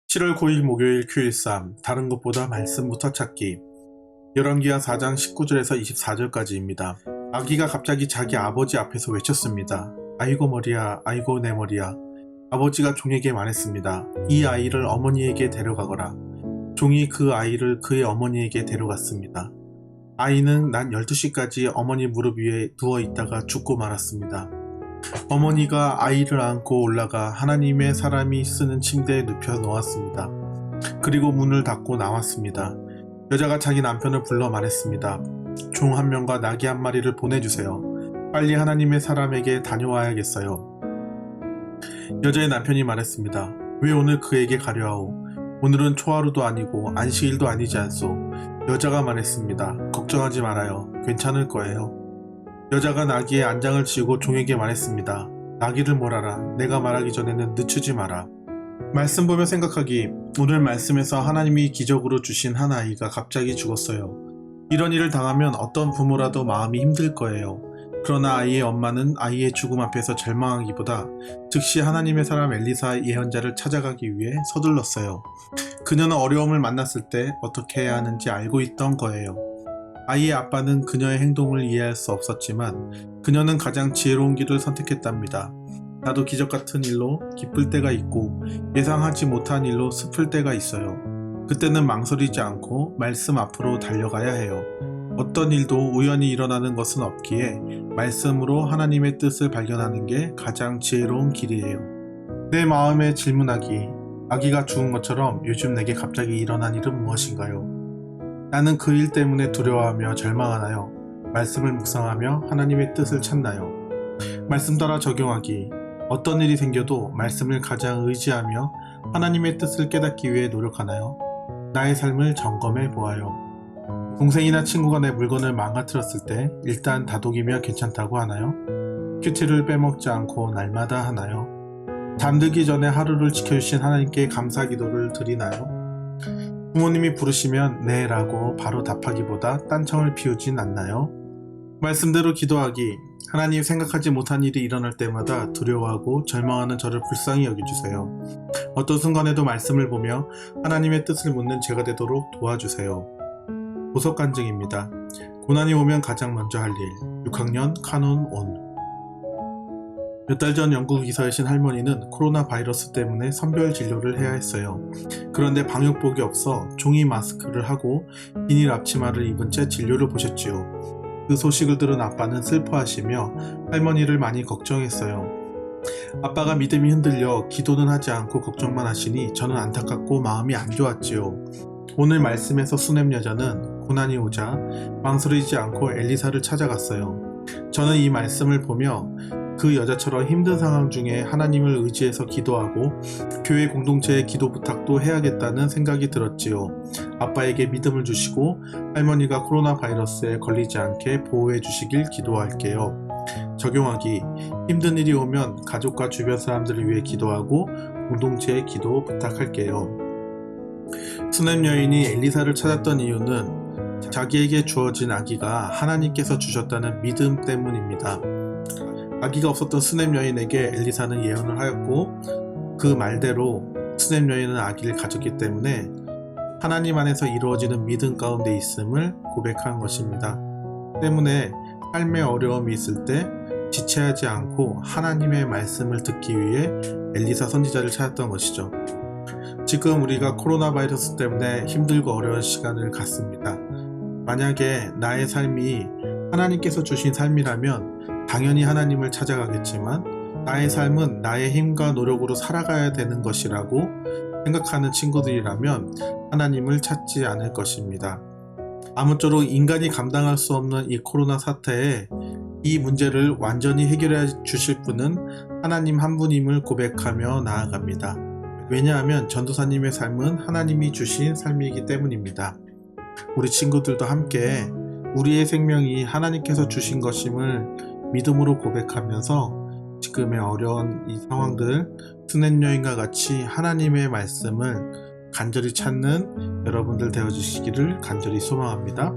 7월 9일 목요일 Q13 다른 것보다 말씀부터 찾기 열왕기하 4장 19절에서 24절까지입니다. 아기가 갑자기 자기 아버지 앞에서 외쳤습니다. 아이고 머리야, 아이고 내 머리야. 아버지가 종에게 말했습니다. 이 아이를 어머니에게 데려가거라. 종이 그 아이를 그의 어머니에게 데려갔습니다. 아이는 낮 12시까지 어머니 무릎 위에 누워있다가 죽고 말았습니다. 어머니가 아이를 안고 올라가 하나님의 사람이 쓰는 침대에 눕혀 놓았습니다. 그리고 문을 닫고 나왔습니다. 여자가 자기 남편을 불러 말했습니다. 종 한 명과 나귀 한 마리를 보내주세요. 빨리 하나님의 사람에게 다녀와야겠어요. 여자의 남편이 말했습니다. 왜 오늘 그에게 가려하오? 오늘은 초하루도 아니고 안식일도 아니지 않소? 여자가 말했습니다. 걱정하지 말아요. 괜찮을 거예요. 여자가 나귀의 안장을 쥐고 종에게 말했습니다. 나귀를 몰아라. 내가 말하기 전에는 늦추지 마라. 말씀 보며 생각하기. 오늘 말씀에서 하나님이 기적으로 주신 한 아이가 갑자기 죽었어요. 이런 일을 당하면 어떤 부모라도 마음이 힘들 거예요. 그러나 아이의 엄마는 아이의 죽음 앞에서 절망하기보다 즉시 하나님의 사람 엘리사 예언자를 찾아가기 위해 서둘렀어요. 그녀는 어려움을 만났을 때 어떻게 해야 하는지 알고 있던 거예요. 아이의 아빠는 그녀의 행동을 이해할 수 없었지만 그녀는 가장 지혜로운 길을 선택했답니다. 나도 기적 같은 일로 기쁠 때가 있고 예상하지 못한 일로 슬플 때가 있어요. 그때는 망설이지 않고 말씀 앞으로 달려가야 해요. 어떤 일도 우연히 일어나는 것은 없기에 말씀으로 하나님의 뜻을 발견하는 게 가장 지혜로운 길이에요. 내 마음에 질문하기. 아기가 죽은 것처럼 요즘 내게 갑자기 일어난 일은 무엇인가요? 나는 그 일 때문에 두려워하며 절망하나요? 말씀을 묵상하며 하나님의 뜻을 찾나요? 말씀 따라 적용하기. 어떤 일이 생겨도 말씀을 가장 의지하며 하나님의 뜻을 깨닫기 위해 노력하나요? 나의 삶을 점검해 보아요. 동생이나 친구가 내 물건을 망가뜨렸을 때 일단 다독이며 괜찮다고 하나요? 큐티를 빼먹지 않고 날마다 하나요? 잠들기 전에 하루를 지켜주신 하나님께 감사 기도를 드리나요? 부모님이 부르시면 네 라고 바로 답하기보다 딴청을 피우진 않나요? 말씀대로 기도하기. 하나님, 생각하지 못한 일이 일어날 때마다 두려워하고 절망하는 저를 불쌍히 여겨주세요. 어떤 순간에도 말씀을 보며 하나님의 뜻을 묻는 제가 되도록 도와주세요. 보석 간증입니다. 고난이 오면 가장 먼저 할 일. 6학년 카논 온. 몇 달 전 영국 이사이신 할머니는 코로나 바이러스 때문에 선별 진료를 해야 했어요. 그런데 방역복이 없어 종이 마스크를 하고 비닐 앞치마를 입은 채 진료를 보셨지요. 그 소식을 들은 아빠는 슬퍼하시며 할머니를 많이 걱정했어요. 아빠가 믿음이 흔들려 기도는 하지 않고 걱정만 하시니 저는 안타깝고 마음이 안 좋았지요. 오늘 말씀에서 수넴 여자는 고난이 오자 망설이지 않고 엘리사를 찾아갔어요. 저는 이 말씀을 보며 그 여자처럼 힘든 상황 중에 하나님을 의지해서 기도하고 교회 공동체의 기도 부탁도 해야겠다는 생각이 들었지요. 아빠에게 믿음을 주시고 할머니가 코로나 바이러스에 걸리지 않게 보호해 주시길 기도할게요. 적용하기. 힘든 일이 오면 가족과 주변 사람들을 위해 기도하고 공동체의 기도 부탁할게요. 수넴 여인이 엘리사를 찾았던 이유는 자기에게 주어진 아기가 하나님께서 주셨다는 믿음 때문입니다. 아기가 없었던 수넴 여인에게 엘리사는 예언을 하였고 그 말대로 수넴 여인은 아기를 가졌기 때문에 하나님 안에서 이루어지는 믿음 가운데 있음을 고백한 것입니다. 때문에 삶의 어려움이 있을 때 지체하지 않고 하나님의 말씀을 듣기 위해 엘리사 선지자를 찾았던 것이죠. 지금 우리가 코로나 바이러스 때문에 힘들고 어려운 시간을 갖습니다. 만약에 나의 삶이 하나님께서 주신 삶이라면 당연히 하나님을 찾아가겠지만 나의 삶은 나의 힘과 노력으로 살아가야 되는 것이라고 생각하는 친구들이라면 하나님을 찾지 않을 것입니다. 아무쪼록 인간이 감당할 수 없는 이 코로나 사태에 이 문제를 완전히 해결해 주실 분은 하나님 한 분임을 고백하며 나아갑니다. 왜냐하면 전도사님의 삶은 하나님이 주신 삶이기 때문입니다. 우리 친구들도 함께 우리의 생명이 하나님께서 주신 것임을 믿음으로 고백하면서 지금의 어려운 이 상황들, 수넴 여인과 같이 하나님의 말씀을 간절히 찾는 여러분들 되어주시기를 간절히 소망합니다.